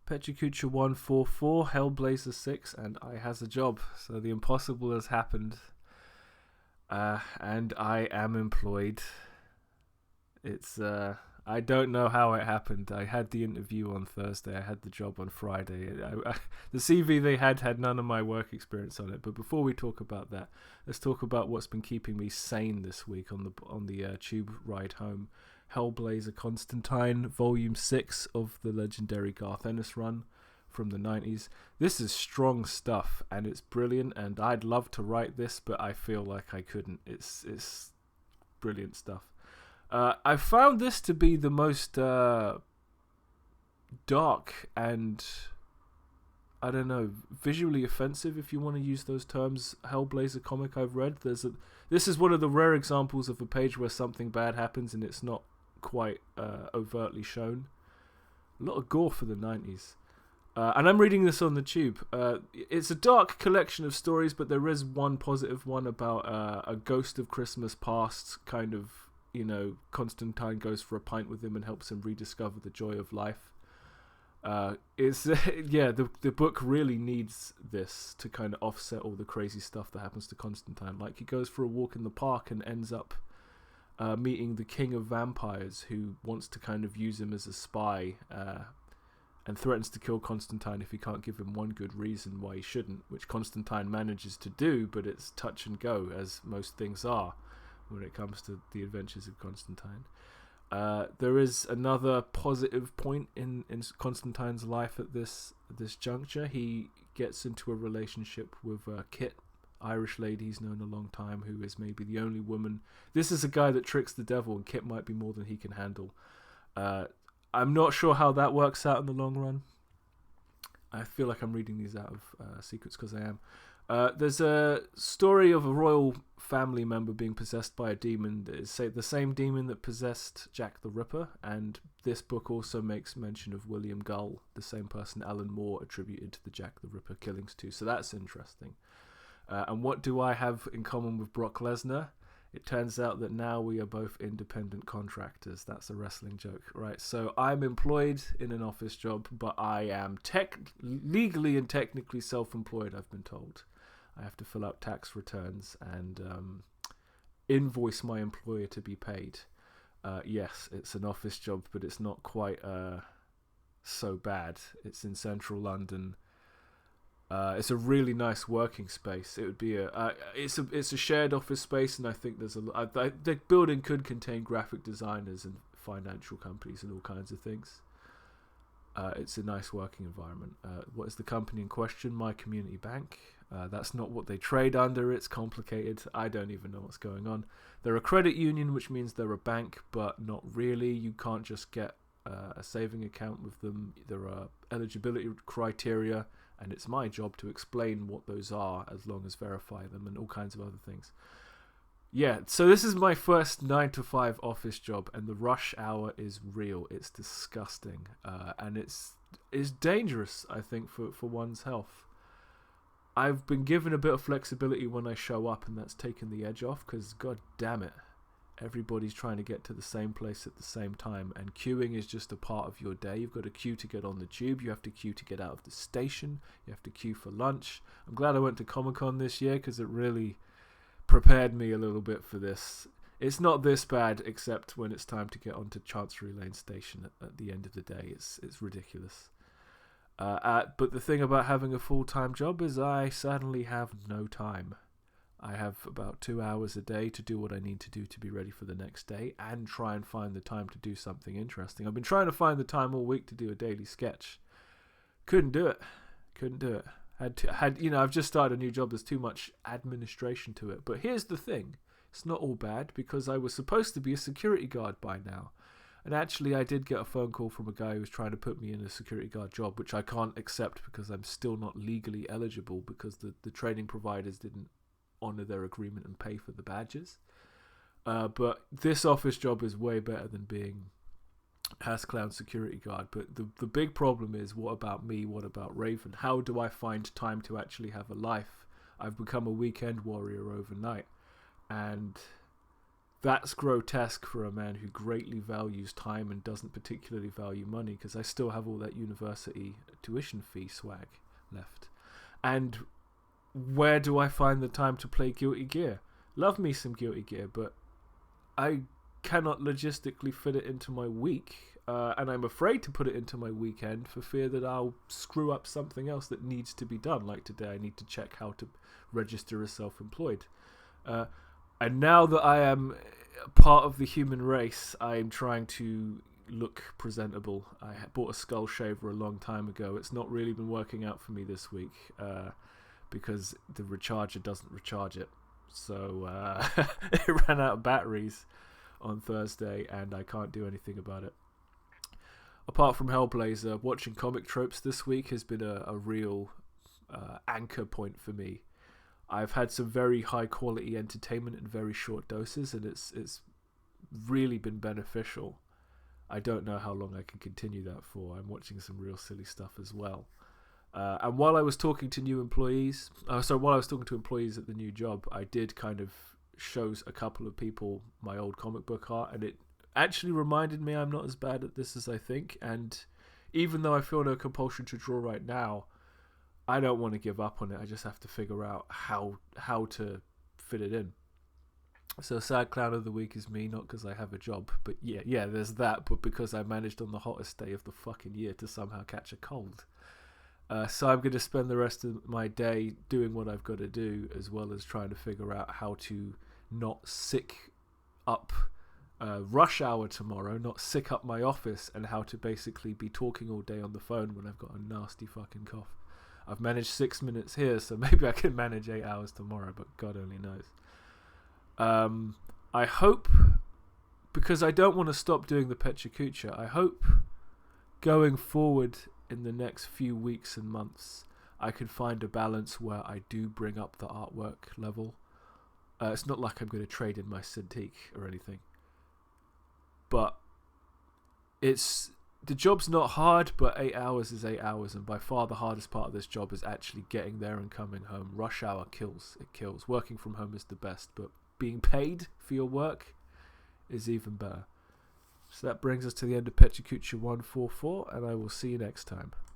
Pecha Kucha 144, Hellblazer 6, and I has a job. So the impossible has happened. And I am employed. It's I don't know how it happened. I had the interview on Thursday. I had the job on Friday. The CV they had none of my work experience on it. But before we talk about that, let's talk about what's been keeping me sane this week on the tube ride home. Hellblazer Constantine, Volume 6 of the legendary Garth Ennis run from the 90s. This is strong stuff, and it's brilliant, and I'd love to write this, but I feel like I couldn't. It's brilliant stuff. I found this to be the most dark and, I don't know, visually offensive, if you want to use those terms, Hellblazer comic I've read. This is one of the rare examples of a page where something bad happens and it's not quite overtly shown. A lot of gore for the 90s. And I'm reading this on the tube. It's a dark collection of stories, but there is one positive one about a ghost of Christmas past kind of. Constantine goes for a pint with him and helps him rediscover the joy of life. The book really needs this to kind of offset all the crazy stuff that happens to Constantine. Like, he goes for a walk in the park and ends up meeting the king of vampires, who wants to kind of use him as a spy and threatens to kill Constantine if he can't give him one good reason why he shouldn't, which Constantine manages to do, but it's touch and go, as most things are when it comes to the adventures of Constantine. There is another positive point in Constantine's life at this juncture. He gets into a relationship with Kit, Irish lady he's known a long time, who is maybe the only woman. This is a guy that tricks the devil, and Kit might be more than he can handle. I'm not sure how that works out in the long run. I feel like I'm reading these out of secrets because I am. There's a story of a royal family member being possessed by a demon that is the same demon that possessed Jack the Ripper, and this book also makes mention of William Gull, the same person Alan Moore attributed to the Jack the Ripper killings to, so that's interesting. And what do I have in common with Brock Lesnar? It turns out that now we are both independent contractors. That's a wrestling joke, right? So I'm employed in an office job, but I am legally and technically self-employed, I've been told. I have to fill out tax returns and invoice my employer to be paid. Yes, it's an office job, but it's not quite so bad. It's in central London. It's a really nice working space. It would be it's a shared office space, and I think there's the building could contain graphic designers and financial companies and all kinds of things. It's a nice working environment. What is the company in question? My Community Bank. That's not what they trade under. It's complicated. I don't even know what's going on. They're a credit union, which means they're a bank, but not really. You can't just get a saving account with them. There are eligibility criteria, and it's my job to explain what those are, as long as verify them and all kinds of other things. Yeah, so this is my first 9-to-5 office job, and the rush hour is real. It's disgusting, and it's dangerous, I think, for one's health. I've been given a bit of flexibility when I show up, and that's taken the edge off, because god damn it, everybody's trying to get to the same place at the same time, and queuing is just a part of your day. You've got to queue to get on the tube, you have to queue to get out of the station, you have to queue for lunch. I'm glad I went to Comic-Con this year, because it really prepared me a little bit for this. It's not this bad, except when it's time to get onto Chancery Lane Station at the end of the day. It's ridiculous. But the thing about having a full-time job is I suddenly have no time. I have about 2 hours a day to do what I need to do to be ready for the next day, and try and find the time to do something interesting. I've been trying to find the time all week to do a daily sketch. Couldn't do it. I've just started a new job. There's too much administration to it. But here's the thing. It's not all bad, because I was supposed to be a security guard by now. And actually, I did get a phone call from a guy who was trying to put me in a security guard job, which I can't accept because I'm still not legally eligible, because the training providers didn't honour their agreement and pay for the badges. But this office job is way better than being Clown security guard. But the big problem is, what about me? What about Raven? How do I find time to actually have a life? I've become a weekend warrior overnight, and That's grotesque for a man who greatly values time and doesn't particularly value money, because I still have all that university tuition fee swag left. And where do I find the time to play Guilty Gear? Love me some Guilty Gear, but I cannot logistically fit it into my week, and I'm afraid to put it into my weekend for fear that I'll screw up something else that needs to be done. Like today, I need to check how to register as self-employed. And now that I am part of the human race, I'm trying to look presentable. I bought a skull shaver a long time ago. It's not really been working out for me this week because the recharger doesn't recharge it. So it ran out of batteries on Thursday and I can't do anything about it. Apart from Hellblazer, watching comic tropes this week has been a real anchor point for me. I've had some very high quality entertainment in very short doses, and it's really been beneficial. I don't know how long I can continue that for. I'm watching some real silly stuff as well. And while I was talking to employees at the new job, I did kind of show a couple of people my old comic book art, and it actually reminded me I'm not as bad at this as I think. And even though I feel no compulsion to draw right now, I don't want to give up on it. I just have to figure out how to fit it in. So sad clown of the week is me, not because I have a job, but yeah, there's that, but because I managed on the hottest day of the fucking year to somehow catch a cold. So I'm going to spend the rest of my day doing what I've got to do, as well as trying to figure out how to not sick up rush hour tomorrow, not sick up my office, and how to basically be talking all day on the phone when I've got a nasty fucking cough. I've managed 6 minutes here, so maybe I can manage 8 hours tomorrow, but God only knows. I hope, because I don't want to stop doing the Pecha Kucha, I hope going forward in the next few weeks and months, I can find a balance where I do bring up the artwork level. It's not like I'm going to trade in my Cintiq or anything. But the job's not hard, but 8 hours is 8 hours, and by far the hardest part of this job is actually getting there and coming home. Rush hour kills. It kills. Working from home is the best, but being paid for your work is even better. So that brings us to the end of Pecha Kucha 144, and I will see you next time.